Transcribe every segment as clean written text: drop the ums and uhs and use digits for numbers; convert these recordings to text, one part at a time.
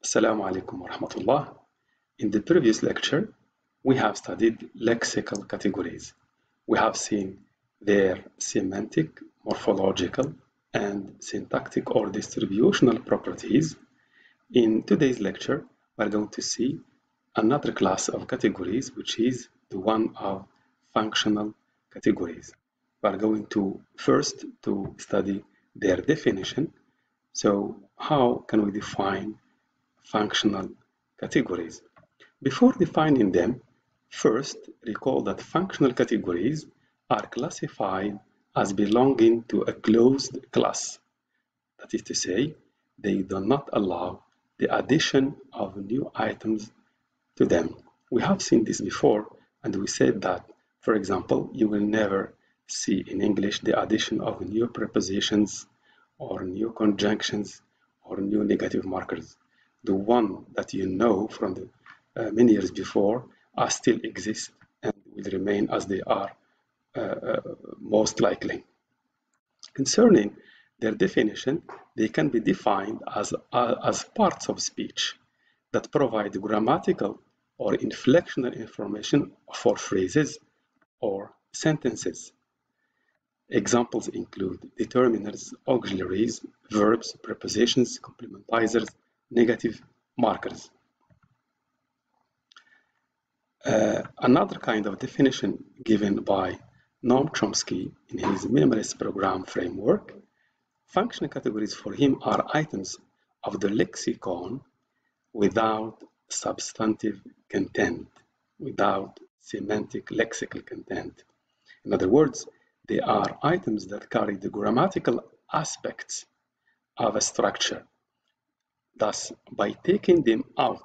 Assalamu alaikum wa rahmatullah. In the previous lecture, we have studied lexical categories. We have seen their semantic, morphological, and syntactic or distributional properties. In today's lecture, we're going to see another class of categories, which is the one of functional categories. We're going to first to study their definition. So how can we define functional categories? Before defining them, first recall that functional categories are classified as belonging to a closed class. That is to say, they do not allow the addition of new items to them. We have seen this before, and we said that, for example, you will never see in English the addition of new prepositions or new conjunctions or new negative markers. The one that you know from the many years before are still exist and will remain as they are most likely. Concerning their definition, they can be defined as parts of speech that provide grammatical or inflectional information for phrases or sentences. Examples include determiners, auxiliaries, verbs, prepositions, complementizers, negative markers. Another kind of definition given by Noam Chomsky in his minimalist program framework, functional categories for him are items of the lexicon without substantive content, without semantic lexical content. In other words, they are items that carry the grammatical aspects of a structure. Thus, by taking them out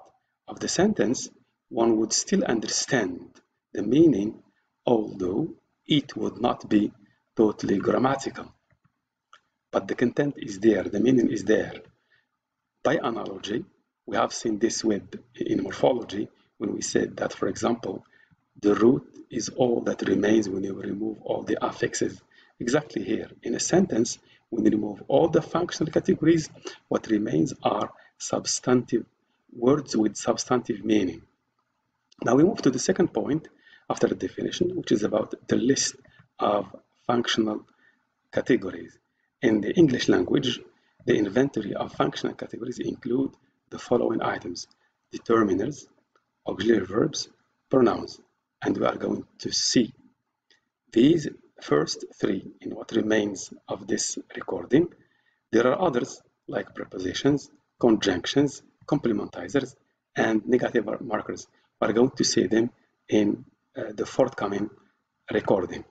of the sentence, one would still understand the meaning, although it would not be totally grammatical. But the content is there, the meaning is there. By analogy, we have seen this in morphology when we said that, for example, the root is all that remains when you remove all the affixes. Exactly here, in a sentence, when you remove all the functional categories, what remains are substantive words with substantive meaning. Now we move to the second point after the definition, which is about the list of functional categories. In the English language, the inventory of functional categories include the following items: determiners, auxiliary verbs, pronouns. And we are going to see these first three in what remains of this recording. There are others like prepositions, conjunctions, complementizers, and negative markers. We are going to see them in the forthcoming recording.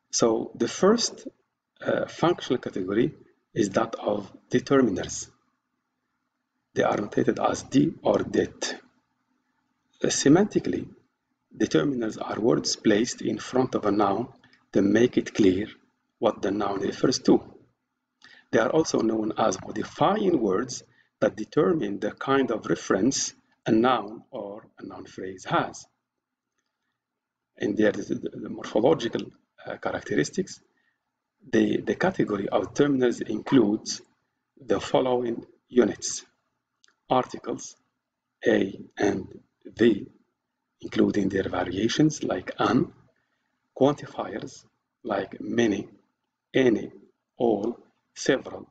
So the first functional category is that of determiners. They are notated as D or det. Semantically, determiners are words placed in front of a noun to make it clear what the noun refers to. They are also known as modifying words that determine the kind of reference a noun or a noun phrase has. In their the morphological characteristics, the category of determiners includes the following units: articles, a and the, including their variations like an, quantifiers like many, any, all, several,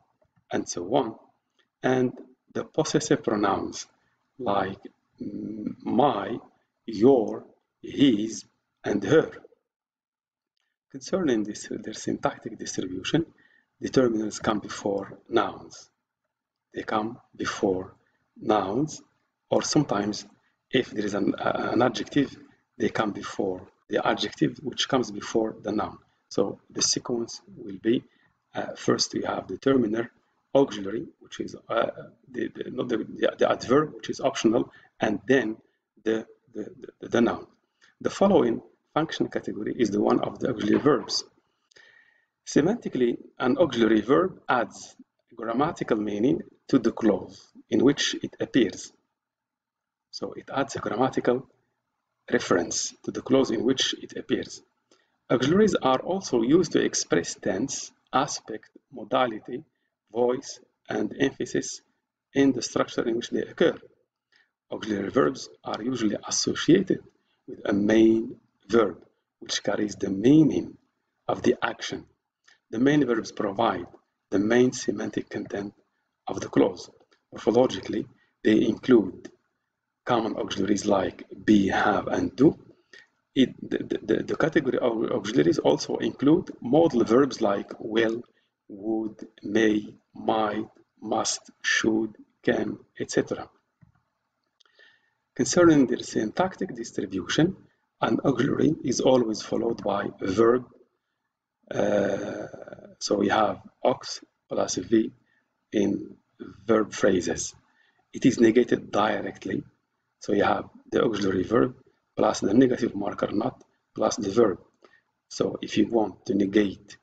and so on, and the possessive pronouns like my, your, his, and her. Concerning their syntactic distribution, determiners come before nouns. They come before nouns, or sometimes if there is an adjective, they come before the adjective, which comes before the noun. So the sequence will be first we have determiner, auxiliary, which is the adverb, which is optional, and then the noun. The following functional category is the one of the auxiliary verbs. Semantically, an auxiliary verb adds grammatical meaning to the clause in which it appears. So it adds a grammatical reference to the clause in which it appears. Auxiliaries are also used to express tense, aspect, modality, voice, and emphasis in the structure in which they occur. Auxiliary verbs are usually associated with a main verb, which carries the meaning of the action. The main verbs provide the main semantic content of the clause. Morphologically, they include common auxiliaries like be, have, and do. The category of auxiliaries also include modal verbs like will, would, may, might, must, should, can, etc. Concerning their syntactic distribution, an auxiliary is always followed by a verb. So we have aux plus v in verb phrases. It is negated directly. So you have the auxiliary verb plus the negative marker not plus the verb. So if you want to negate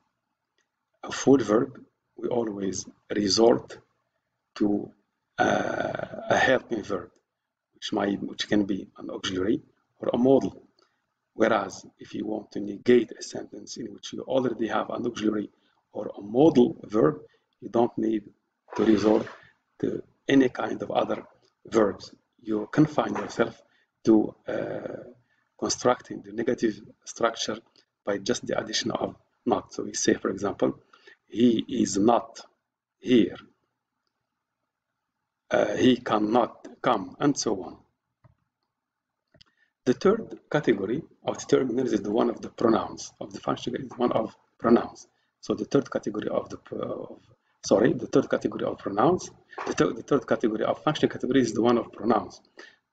a full verb, we always resort to a helping verb, which can be an auxiliary or a modal. Whereas if you want to negate a sentence in which you already have an auxiliary or a modal verb, you don't need to resort to any kind of other verbs. You confine yourself to constructing the negative structure by just the addition of not. So we say, for example, he is not here. He cannot come, and so on. The third category of determiners is the one of the pronouns, of the function is one of pronouns. So the third category of the third category of pronouns, the third category of function category is the one of pronouns.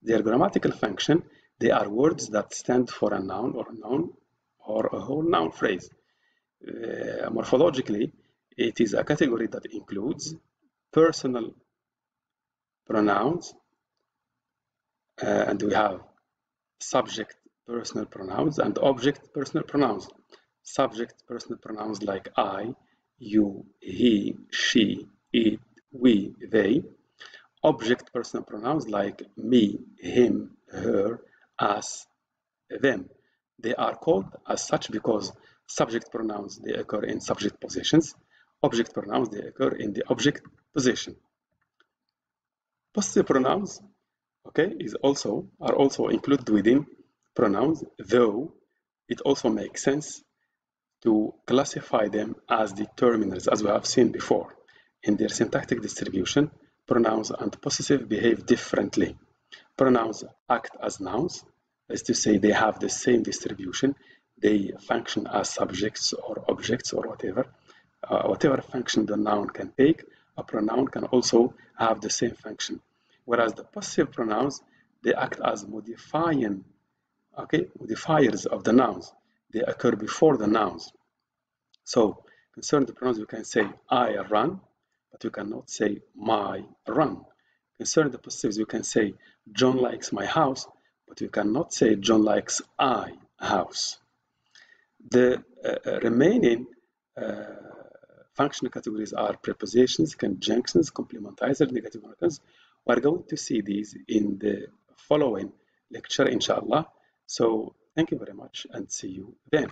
Their grammatical function, they are words that stand for a noun or a whole noun phrase. Morphologically, it is a category that includes personal pronouns, and we have subject personal pronouns and object personal pronouns. Subject personal pronouns like I, you, he, she, it, we, they. Object personal pronouns like me, him, her, us, them. They are called as such because subject pronouns, they occur in subject positions. Object pronouns, they occur in the object position. Possessive pronouns, okay, are also included within pronouns, though it also makes sense to classify them as determiners, as we have seen before. In their syntactic distribution, pronouns and possessive behave differently. Pronouns act as nouns, as to say they have the same distribution. They function as subjects or objects or whatever. Whatever function the noun can take, a pronoun can also have the same function. Whereas the possessive pronouns, they act as modifiers of the nouns. They occur before the nouns. So concerning the pronouns, you can say I run, but you cannot say my run. Concerning the possessives, you can say John likes my house, but you cannot say John likes I house. The remaining functional categories are prepositions, conjunctions, complementizers, negative markers. We're going to see these in the following lecture, inshallah. So thank you very much and see you then.